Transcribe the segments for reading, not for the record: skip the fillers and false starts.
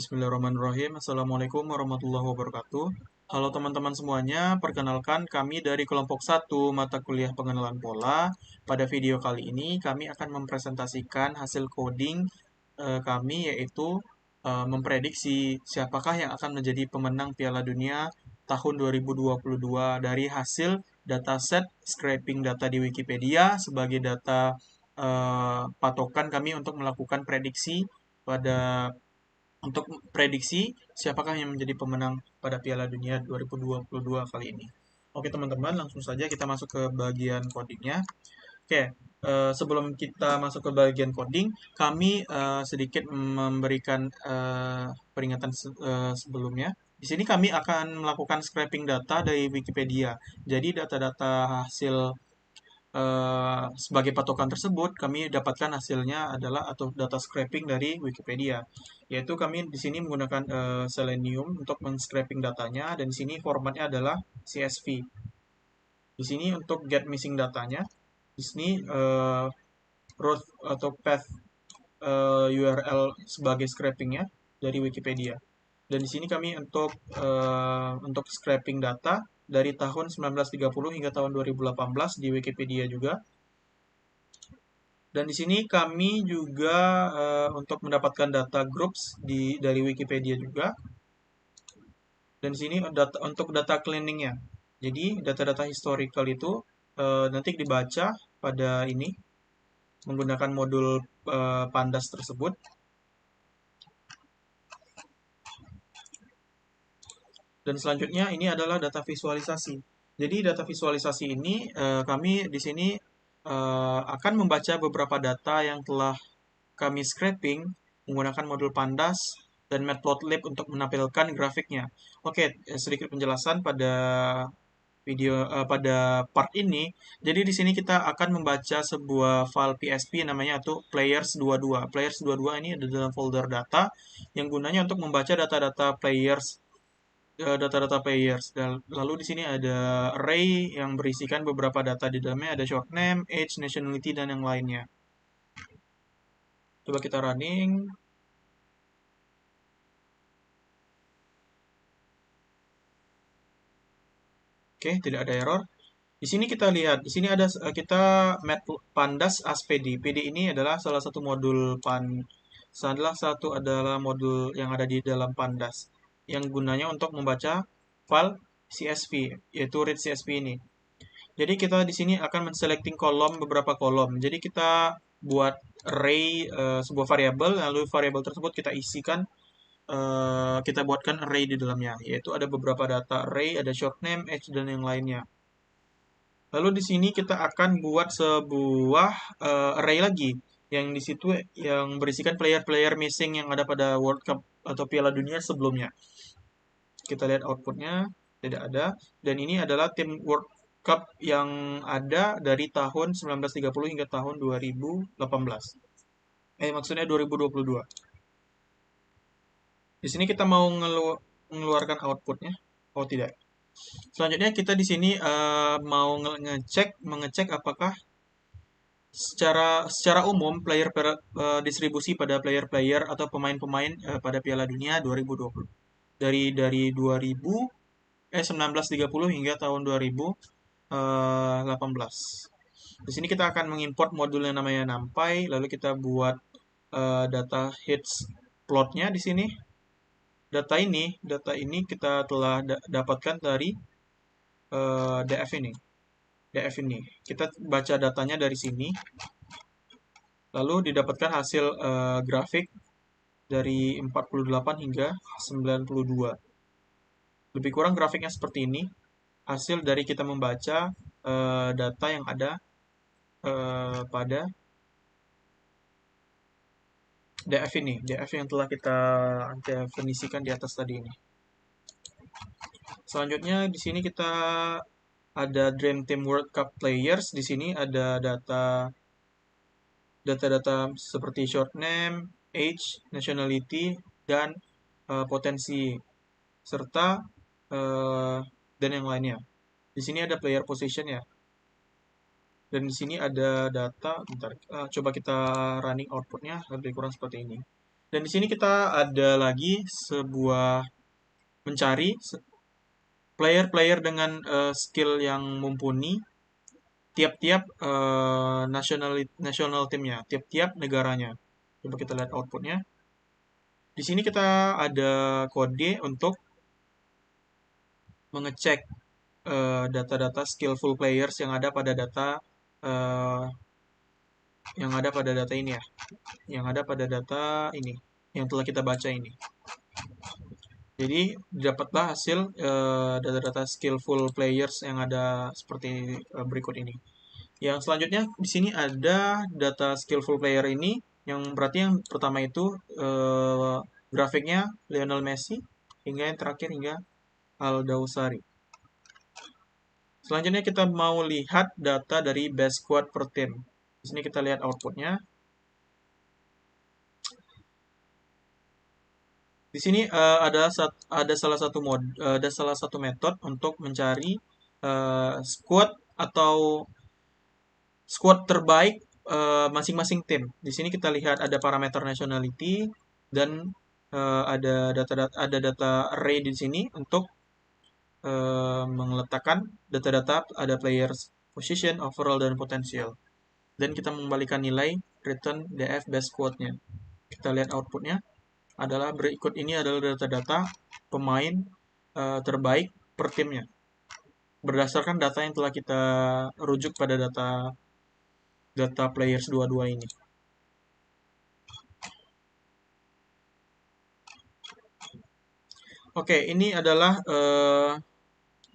Bismillahirrahmanirrahim. Assalamualaikum warahmatullahi wabarakatuh. Halo teman-teman semuanya, perkenalkan kami dari kelompok 1 mata kuliah pengenalan pola. Pada video kali ini kami akan mempresentasikan hasil coding kami yaitu memprediksi siapakah yang akan menjadi pemenang Piala Dunia tahun 2022 dari hasil dataset scraping data di Wikipedia sebagai data patokan kami untuk melakukan prediksi pada untuk prediksi siapakah yang menjadi pemenang pada Piala Dunia 2022 kali ini. Oke teman-teman, langsung saja kita masuk ke bagian codingnya. Oke, sebelum kita masuk ke bagian coding, kami sedikit memberikan peringatan sebelumnya. Di sini kami akan melakukan scraping data dari Wikipedia. Jadi data-data hasil sebagai patokan tersebut, kami dapatkan hasilnya adalah atau data scraping dari Wikipedia. Yaitu kami di sini menggunakan Selenium untuk men-scraping datanya dan di sini formatnya adalah CSV. Di sini untuk get missing datanya, di sini root atau path URL sebagai scrapingnya dari Wikipedia. Dan di sini kami untuk scraping data dari tahun 1930 hingga tahun 2018 di Wikipedia juga. Dan di sini kami juga untuk mendapatkan data groups dari Wikipedia juga. Dan di sini untuk data cleaningnya. Jadi data-data historical itu nanti dibaca pada ini menggunakan modul Pandas tersebut. Dan selanjutnya ini adalah data visualisasi. Jadi data visualisasi ini kami di sini akan membaca beberapa data yang telah kami scraping menggunakan modul Pandas dan Matplotlib untuk menampilkan grafiknya. Oke, sedikit penjelasan pada pada part ini. Jadi di sini kita akan membaca sebuah file PSP namanya itu players22. Players22 ini ada dalam folder data yang gunanya untuk membaca data-data players. Dan lalu di sini ada array yang berisikan beberapa data di dalamnya, ada short name, age, nationality, dan yang lainnya. Coba kita running. Oke, tidak ada error. Di sini kita lihat, di sini ada kita Pandas as PD. PD ini adalah salah satu modul adalah modul yang ada di dalam Pandas yang gunanya untuk membaca file CSV, yaitu read CSV ini. Jadi kita di sini akan menselecting beberapa kolom. Jadi kita buat array sebuah variabel, lalu variabel tersebut kita isikan kita buatkan array di dalamnya, yaitu ada beberapa data array, ada short name, age, dan yang lainnya. Lalu di sini kita akan buat sebuah array lagi yang di situ yang berisikan player-player missing yang ada pada World Cup atau Piala Dunia sebelumnya. Kita lihat outputnya, tidak ada. Dan ini adalah tim World Cup yang ada dari tahun 1930 hingga tahun 2018. Maksudnya 2022. Di sini kita mau mengeluarkan outputnya. Oh, tidak. Selanjutnya kita di sini mau mengecek apakah secara umum distribusi pada player-player atau pemain-pemain pada Piala Dunia 2020 dari 1930 hingga tahun 2018. Di sini kita akan mengimport modul yang namanya NumPy, lalu kita buat data hits plotnya di sini. Data ini kita telah dapatkan dari DF ini. Kita baca datanya dari sini, lalu didapatkan hasil grafik dari 48 hingga 92. Lebih kurang grafiknya seperti ini, hasil dari kita membaca data yang ada pada DF yang telah kita definisikan di atas tadi ini. Selanjutnya di sini kita ada Dream Team World Cup Players. Di sini ada data-data seperti short name, age, nationality, dan potensi serta dan yang lainnya. Di sini ada player position ya. Dan di sini ada data, bentar, coba kita running outputnya lebih kurang seperti ini. Dan di sini kita ada lagi sebuah mencari player-player dengan skill yang mumpuni tiap-tiap national timnya, tiap-tiap negaranya. Coba kita lihat outputnya. Di sini kita ada kode untuk mengecek data-data skillful players uh, yang ada pada data ini ya, yang ada pada data ini, yang telah kita baca ini. Jadi dapatlah hasil data-data skillful players yang ada seperti berikut ini. Yang selanjutnya di sini ada data skillful player ini, yang berarti yang pertama itu grafiknya Lionel Messi hingga yang terakhir hingga Aldausari. Selanjutnya kita mau lihat data dari best squad per tim. Di sini kita lihat outputnya. Di sini ada salah satu metode untuk mencari squad atau squad terbaik masing-masing tim. Di sini kita lihat ada parameter nationality dan ada data array di sini untuk meletakkan data-data, ada players position, overall, dan potential. Dan kita mengembalikan nilai return df best squad-nya. Kita lihat outputnya adalah berikut. Ini adalah data-data pemain terbaik per timnya berdasarkan data yang telah kita rujuk pada data players dua-dua ini. Oke, ini adalah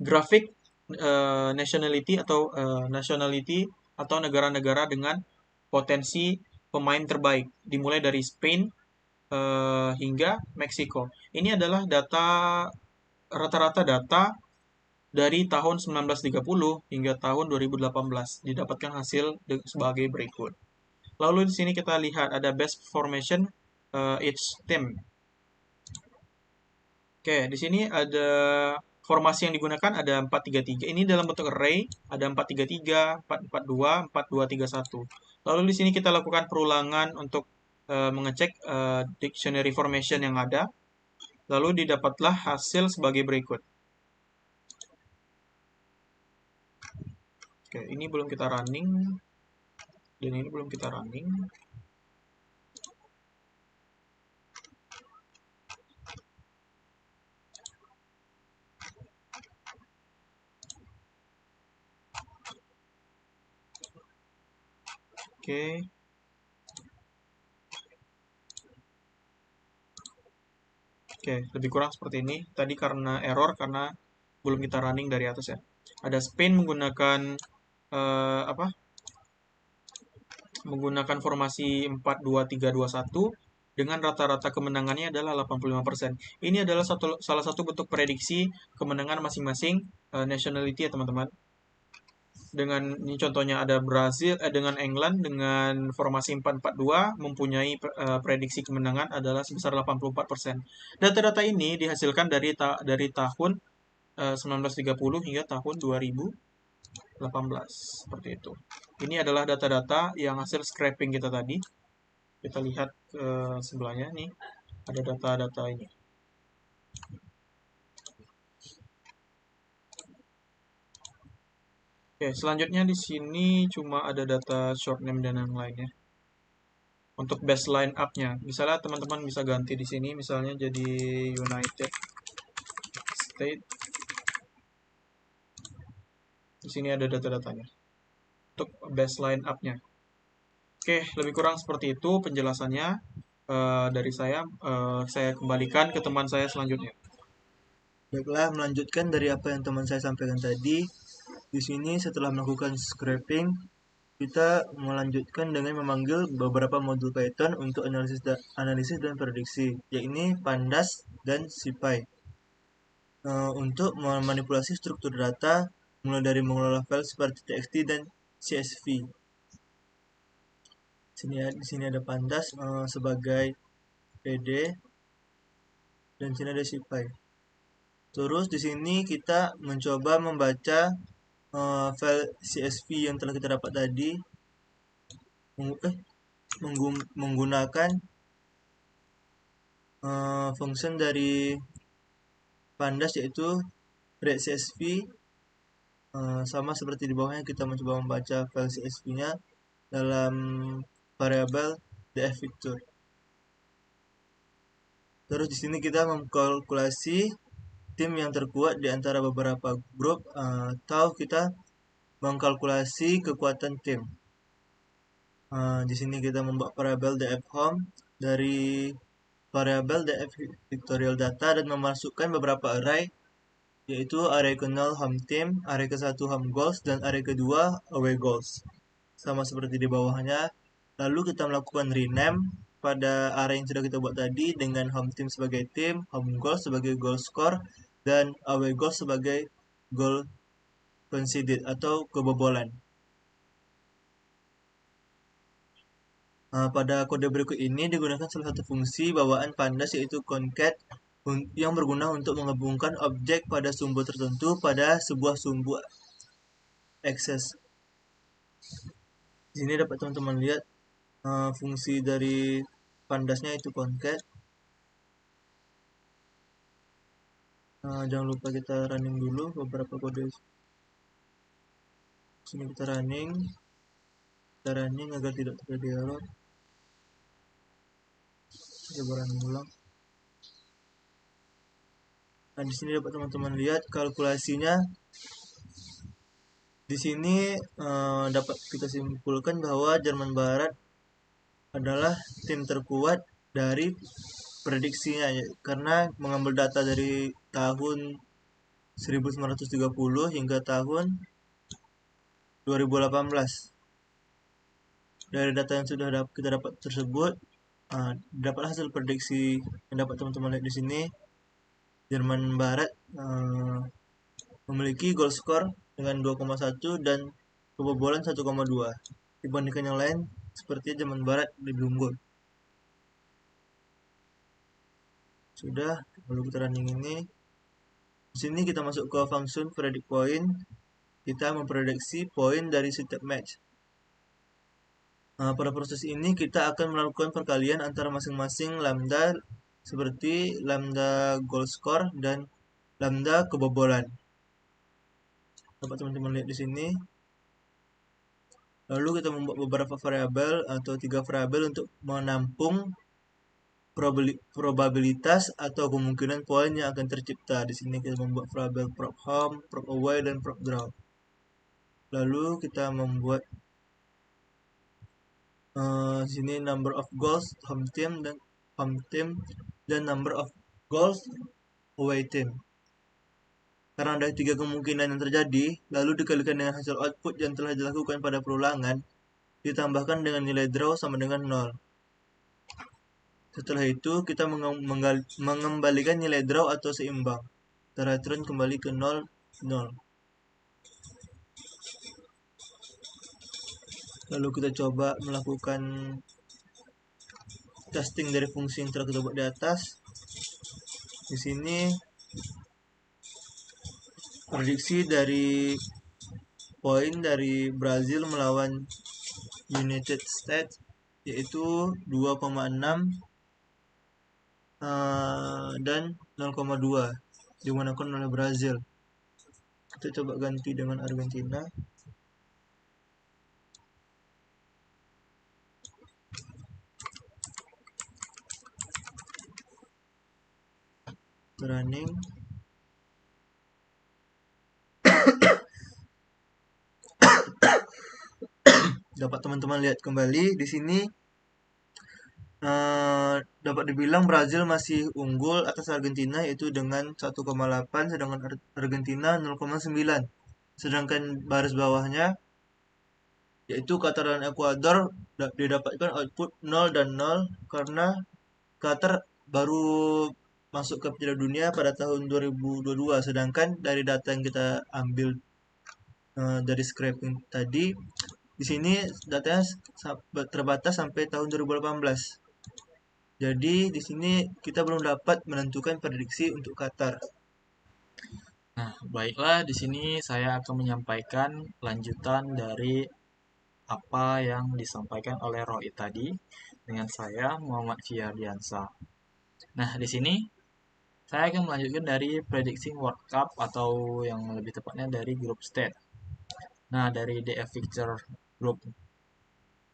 grafik nationality atau negara-negara dengan potensi pemain terbaik, dimulai dari Spain hingga Meksiko. Ini adalah rata-rata data dari tahun 1930 hingga tahun 2018, didapatkan hasil sebagai berikut. Lalu di sini kita lihat ada best formation each team. Oke, di sini ada formasi yang digunakan ada 4-3-3. Ini dalam bentuk array, ada 4-3-3, 4-4-2, 4-2-3-1. Lalu di sini kita lakukan perulangan untuk mengecek dictionary formation yang ada. Lalu didapatlah hasil sebagai berikut. Oke, ini belum kita running. Dan ini belum kita running. Oke. Oke, lebih kurang seperti ini. Tadi karena error, karena belum kita running dari atas ya. Ada Spain menggunakan menggunakan formasi 4-2-3-2-1 dengan rata-rata kemenangannya adalah 85%. Ini adalah salah satu bentuk prediksi kemenangan masing-masing nationality ya teman-teman. Dengan ini contohnya ada Brazil dengan England dengan formasi 4-4-2 mempunyai prediksi kemenangan adalah sebesar 84%. Data-data ini dihasilkan dari tahun 1930 hingga tahun 2018 seperti itu. Ini adalah data-data yang hasil scraping kita tadi. Kita lihat ke sebelahnya nih, ada data-data ini. Oke, selanjutnya di sini cuma ada data short name dan yang lainnya. Untuk best line up-nya, misalnya teman-teman bisa ganti di sini, misalnya jadi United States. Di sini ada data-datanya. Untuk best line up-nya. Oke, lebih kurang seperti itu penjelasannya dari saya. Saya kembalikan ke teman saya selanjutnya. Baiklah, melanjutkan dari apa yang teman saya sampaikan tadi. Di sini setelah melakukan scraping, kita melanjutkan dengan memanggil beberapa modul Python untuk analisis dan prediksi, yaitu Pandas dan SciPy. Untuk memanipulasi struktur data, mulai dari mengelola file seperti TXT dan CSV. Di sini ada Pandas sebagai PD, dan di sini ada SciPy. Terus di sini kita mencoba membaca file CSV yang telah kita dapat tadi menggunakan function dari Pandas yaitu read CSV, sama seperti di bawahnya kita mencoba membaca file CSV-nya dalam variabel df Victor. Terus di sini kita mengkalkulasi tim yang terkuat di antara beberapa grup, atau kita mengkalkulasi kekuatan tim. Di sini kita membuat variabel df home dari variabel df Victorial data dan memasukkan beberapa array, yaitu array ke-0 home team, array ke-1 home goals, dan array kedua away goals. Sama seperti di bawahnya. Lalu kita melakukan rename pada array yang sudah kita buat tadi dengan home team sebagai tim, home goal sebagai goal score, dan away goal sebagai goal conceded atau kebobolan. Pada kode berikut ini digunakan salah satu fungsi bawaan Pandas yaitu concat yang berguna untuk menggabungkan objek pada sumbu tertentu pada sebuah sumbu akses. Di sini dapat teman-teman lihat fungsi dari Pandasnya itu concat. Jangan lupa kita running dulu beberapa kode. Sini kita running agar tidak terjadi error. Coba running ulang. Nah, di sini dapat teman-teman lihat kalkulasinya. Di sini dapat kita simpulkan bahwa Jerman Barat adalah tim terkuat dari prediksinya, karena mengambil data dari tahun 1930 hingga tahun 2018. Dari data yang sudah kita dapat tersebut, dapat hasil prediksi yang dapat teman-teman lihat di sini. Jerman Barat memiliki goal score dengan 2,1 dan kebobolan 1,2. Dibandingkan yang lain, seperti Jerman Barat lebih unggul. Sudah, lalu kita running ini. Di sini kita masuk ke function predict point. Kita memprediksi poin dari setiap match. Pada proses ini kita akan melakukan perkalian antara masing-masing lambda seperti lambda goal score dan lambda kebobolan. Dapat teman-teman lihat di sini. Lalu kita membuat beberapa variabel atau 3 variabel untuk menampung probabilitas atau kemungkinan poin yang akan tercipta. Di sini kita membuat variabel prop home, prop away, dan prop draw. Lalu kita membuat sini number of goals home team dan number of goals away team. Karena ada 3 kemungkinan yang terjadi, lalu dikalikan dengan hasil output yang telah dilakukan pada perulangan, ditambahkan dengan nilai draw sama dengan 0. Setelah itu, kita mengembalikan nilai draw atau seimbang. Kita return kembali ke 0, 0. Lalu kita coba melakukan testing dari fungsi yang telah kita buat di atas. Di sini prediksi dari poin dari Brazil melawan United States yaitu 2,6 dan 0,2 digunakan oleh Brazil. Kita coba ganti dengan Argentina. Running. Dapat teman-teman lihat kembali di sini, dapat dibilang Brazil masih unggul atas Argentina yaitu dengan 1,8, sedangkan Argentina 0,9. Sedangkan baris bawahnya yaitu Qatar dan Ekuador didapatkan output 0 dan 0 karena Qatar baru masuk ke Piala Dunia pada tahun 2022, sedangkan dari data yang kita ambil dari scraping tadi, di sini datanya terbatas sampai tahun 2018. Jadi di sini kita belum dapat menentukan prediksi untuk Qatar. Nah, baiklah, di sini saya akan menyampaikan lanjutan dari apa yang disampaikan oleh Roy tadi dengan saya, Muhammad Fiardiansa. Nah, di sini saya akan melanjutkan dari predicting World Cup atau yang lebih tepatnya dari group state. Nah, dari DF Fixture Group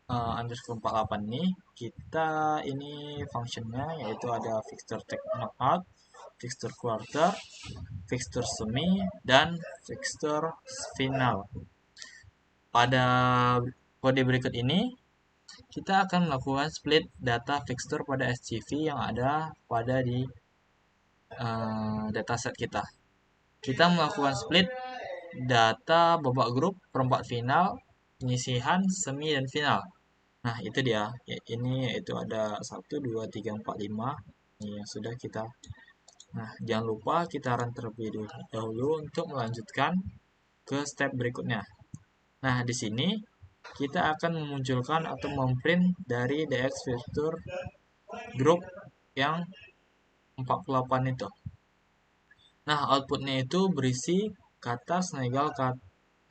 underscore 48 ini kita ini functionnya yaitu ada fixture tag knockout, fixture quarter, fixture semi, dan fixture final. Pada kode berikut ini kita akan melakukan split data fixture pada SCV yang ada pada di dataset kita. Kita melakukan split data babak grup, perempat final, penyisihan, semi, dan final. Nah, itu dia. Ini yaitu ada 1, 2, 3, 4, 5. Ini yang sudah kita. Nah, jangan lupa kita run terlebih dahulu untuk melanjutkan ke step berikutnya. Nah, di sini kita akan memunculkan atau memprint dari DX Feature Group yang 48 itu. Nah, outputnya itu berisi Qatar Senegal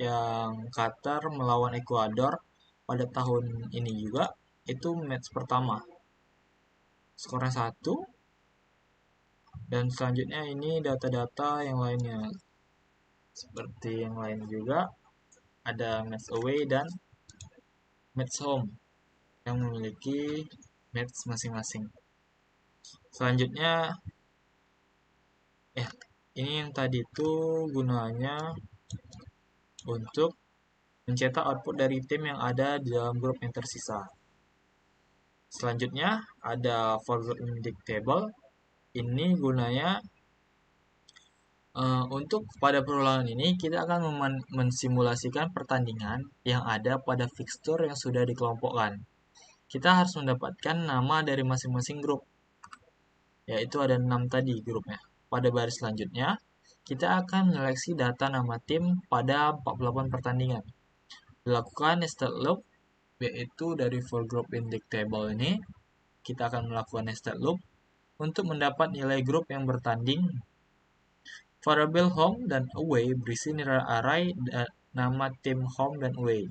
yang Qatar melawan Ekuador pada tahun ini juga. Itu match pertama. Skornya 1. Dan selanjutnya ini data-data yang lainnya. Seperti yang lain juga. Ada match away dan match home. Yang memiliki match masing-masing. Selanjutnya, ini yang tadi itu gunanya untuk mencetak output dari tim yang ada di dalam grup yang tersisa. Selanjutnya ada for group index table. Ini gunanya untuk pada perulangan ini kita akan mensimulasikan pertandingan yang ada pada fixture yang sudah dikelompokkan. Kita harus mendapatkan nama dari masing-masing grup, yaitu ada 6 tadi grupnya. Pada baris selanjutnya, kita akan menyeleksi data nama tim pada 48 pertandingan. Dilakukan nested loop, yaitu dari for group index table ini, kita akan melakukan nested loop untuk mendapat nilai grup yang bertanding. Variabel home dan away berisi nilai array dan nama tim home dan away.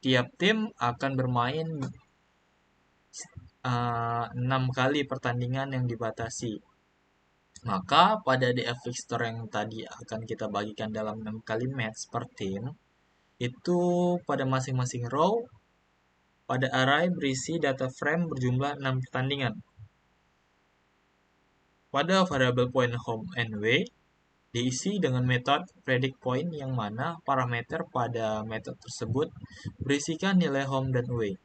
Tiap tim akan bermain 6 kali pertandingan yang dibatasi. Maka pada DF fixture yang tadi akan kita bagikan dalam 6 kali match per tim, itu pada masing-masing row pada array berisi data frame berjumlah 6 pertandingan. Pada variabel point home and away diisi dengan metode predict point yang mana parameter pada metode tersebut berisikan nilai home dan away.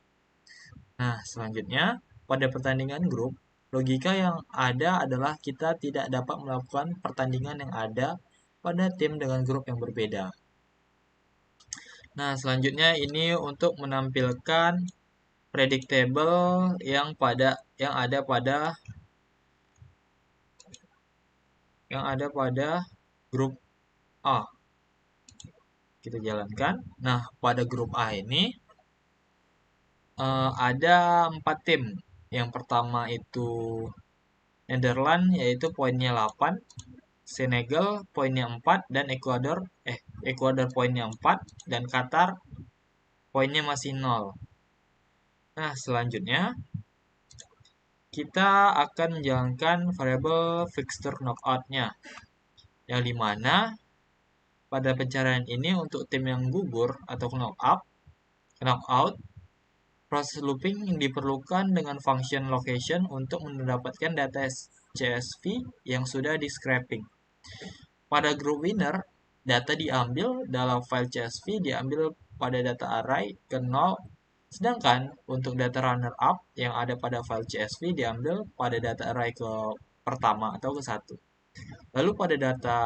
Nah, selanjutnya pada pertandingan grup, logika yang ada adalah kita tidak dapat melakukan pertandingan yang ada pada tim dengan grup yang berbeda. Nah, selanjutnya ini untuk menampilkan predictable yang ada pada grup A. Kita jalankan. Nah, pada grup A ini ada 4 tim. Yang pertama itu Netherlands yaitu poinnya 8, Senegal poinnya 4 dan Ekuador poinnya 4 dan Qatar poinnya masih 0. Nah, selanjutnya kita akan menjalankan variabel fixture knockout-nya. Yang dimana pada pencarian ini untuk tim yang gugur atau knockout, proses looping yang diperlukan dengan function location untuk mendapatkan data CSV yang sudah di scraping. Pada group winner, data diambil dalam file CSV diambil pada data array ke 0, sedangkan untuk data runner up yang ada pada file CSV diambil pada data array ke pertama atau ke 1. Lalu pada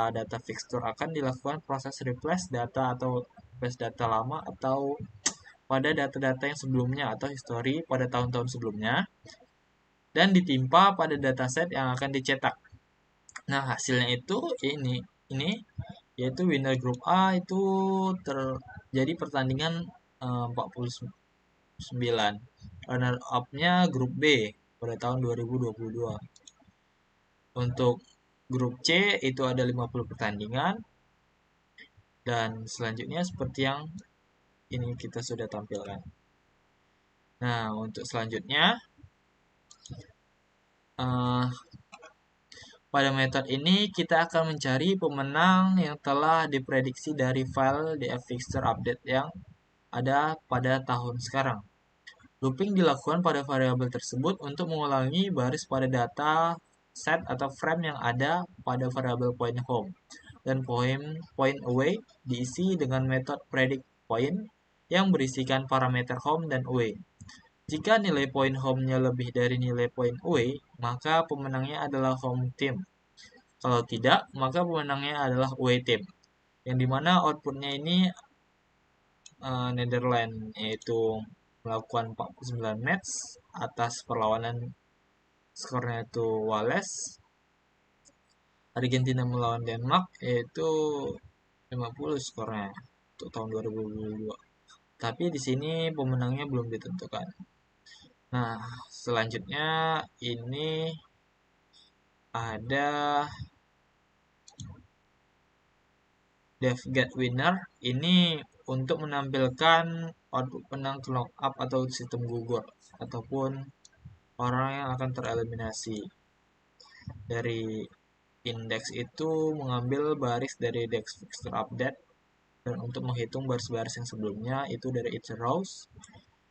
data fixture akan dilakukan proses replace data atau replace data lama atau pada data-data yang sebelumnya atau history pada tahun-tahun sebelumnya dan ditimpa pada dataset yang akan dicetak. Nah, hasilnya itu ini yaitu winner group A itu terjadi pertandingan 49. Runner up-nya grup B pada tahun 2022. Untuk grup C itu ada 50 pertandingan. Dan selanjutnya seperti yang ini kita sudah tampilkan. Nah, untuk selanjutnya Eh, pada metode ini kita akan mencari pemenang yang telah diprediksi dari file DF Fixture Update yang ada pada tahun sekarang. Looping dilakukan pada variabel tersebut untuk mengulangi baris pada data set atau frame yang ada pada variabel point home, dan point away diisi dengan metode predict point yang berisikan parameter home dan away. Jika nilai point home-nya lebih dari nilai point away, maka pemenangnya adalah home team. Kalau tidak, maka pemenangnya adalah away team. Yang dimana outputnya ini Netherlands, yaitu melakukan 49 match atas perlawanan, skornya itu Wales. Argentina melawan Denmark, yaitu 50 skornya untuk tahun 2022. Tapi di sini pemenangnya belum ditentukan. Nah, selanjutnya ini ada DevGet Winner. Ini untuk menampilkan output menang knockout atau sistem gugur, ataupun orang yang akan tereliminasi. Dari indeks itu mengambil baris dari DEX Fixture Update, dan untuk menghitung baris-baris yang sebelumnya itu dari each rows,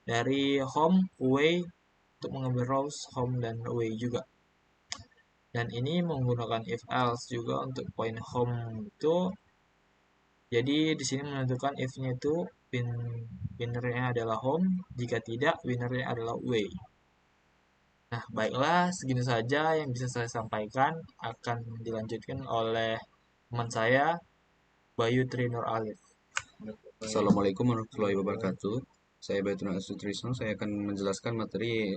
dari home, away, untuk mengambil rows, home, dan away juga. Dan ini menggunakan if else juga untuk point home itu. Jadi di sini menentukan if-nya itu winner-nya adalah home, jika tidak winner-nya adalah away. Nah, baiklah, segini saja yang bisa saya sampaikan. Akan dilanjutkan oleh teman saya, Bayu Trinur Alif. Assalamualaikum warahmatullahi wabarakatuh. Saya Bayu Trinur Alif. Saya akan menjelaskan materi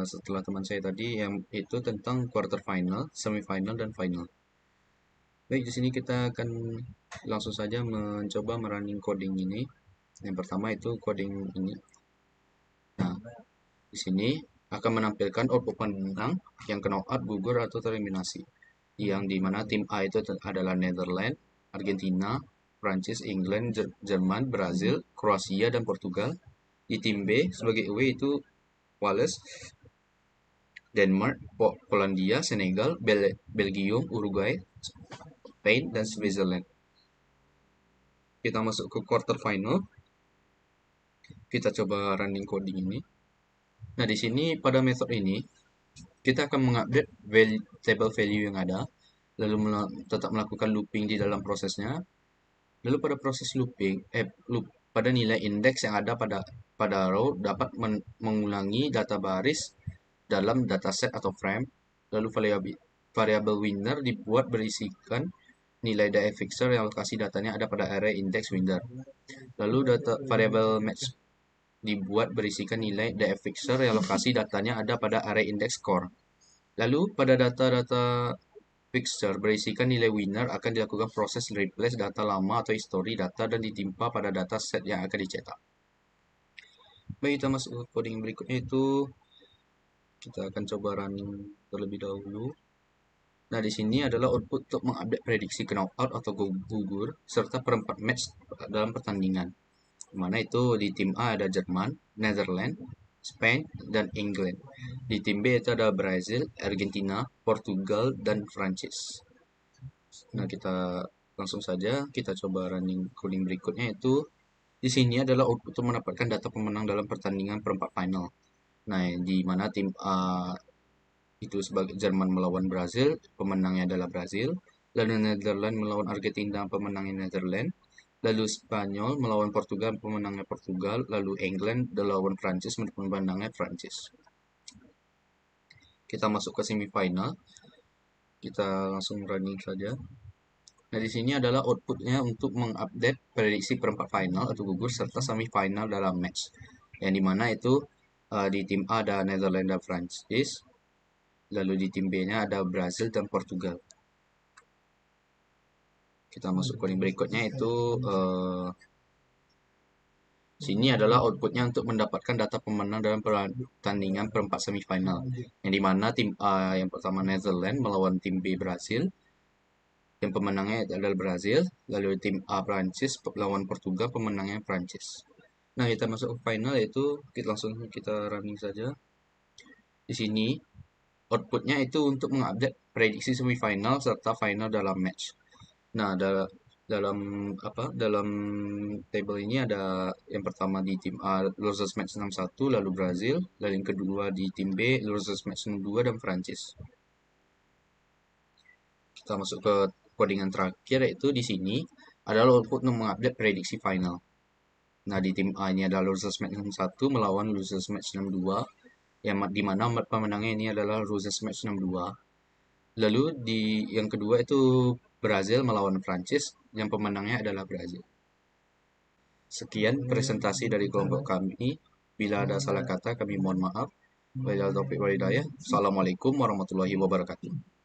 setelah teman saya tadi, yang itu tentang quarter final, semifinal, dan final. Baik, di sini kita akan langsung saja mencoba merunning coding ini. Yang pertama itu coding ini. Nah, di sini akan menampilkan output pemenang yang knockout, gugur, atau tereliminasi. Yang dimana tim A itu adalah Netherlands, Argentina, Prancis, England, Jerman, Brazil, Kroasia, dan Portugal. Di tim B sebagai away itu Wales, Denmark, Polandia, Senegal, Belgium, Uruguay, Spain, dan Switzerland. Kita masuk ke quarter final. Kita coba running coding ini. Nah, di sini pada method ini kita akan mengupdate table value yang ada, lalu tetap melakukan looping di dalam prosesnya. Lalu pada proses looping, pada nilai indeks yang ada pada row dapat mengulangi data baris dalam dataset atau frame. Lalu variabel winner dibuat berisikan nilai DF fixer yang lokasi datanya ada pada array index winner. Lalu variabel match dibuat berisikan nilai DF fixer yang lokasi datanya ada pada array index score. Lalu pada data-data fixture berisikan nilai winner akan dilakukan proses replace data lama atau history data dan ditimpa pada data set yang akan dicetak. Baik, kita masuk ke coding berikutnya, itu kita akan coba running terlebih dahulu. Nah, di sini adalah output untuk mengupdate prediksi knockout atau gugur serta perempat match dalam pertandingan. Dimana itu di tim A ada Jerman, Netherlands, Spain, dan England. Di tim B itu ada Brazil, Argentina, Portugal, dan Prancis. Nah, kita langsung saja kita coba running coding berikutnya, itu di sini adalah output untuk mendapatkan data pemenang dalam pertandingan perempat final. Nah, di mana tim A itu sebagai Jerman melawan Brazil, pemenangnya adalah Brazil. Lalu Netherlands melawan Argentina, pemenangnya Netherlands. Lalu Spanyol melawan Portugal, pemenangnya Portugal. Lalu England melawan Prancis, pemenangnya Prancis. Kita masuk ke semifinal. Kita langsung running saja. Nah, di sini adalah outputnya untuk mengupdate prediksi perempat final atau gugur serta semifinal dalam match. Yang dimana itu di tim A ada Netherlands dan Prancis. Lalu di tim B-nya ada Brazil dan Portugal. Kita masuk coding berikutnya, itu sini adalah outputnya untuk mendapatkan data pemenang dalam pertandingan perempat semifinal. Yang dimana tim A yang pertama Netherlands melawan tim B Brazil. Yang pemenangnya adalah Brazil. Lalu tim A Prancis melawan Portugal, pemenangnya Prancis. Nah, kita masuk ke final, yaitu langsung kita running saja. Di sini outputnya itu untuk mengupdate prediksi semifinal serta final dalam match. Nah, dalam table ini ada yang pertama di tim A losers match 61 lalu Brazil, lalu yang kedua di tim B losers match 62 dan Prancis. Kita masuk ke codingan terakhir, yaitu di sini adalah output untuk mengupdate prediksi final. Nah, di tim A ini ada losers match 61 melawan losers match 62, yang di mana pemenangnya ini adalah losers match 62. Lalu di yang kedua itu Brazil melawan Prancis, yang pemenangnya adalah Brazil. Sekian presentasi dari kelompok kami. Bila ada salah kata, kami mohon maaf. Wabillahi taufiq wal hidayah. Assalamualaikum warahmatullahi wabarakatuh.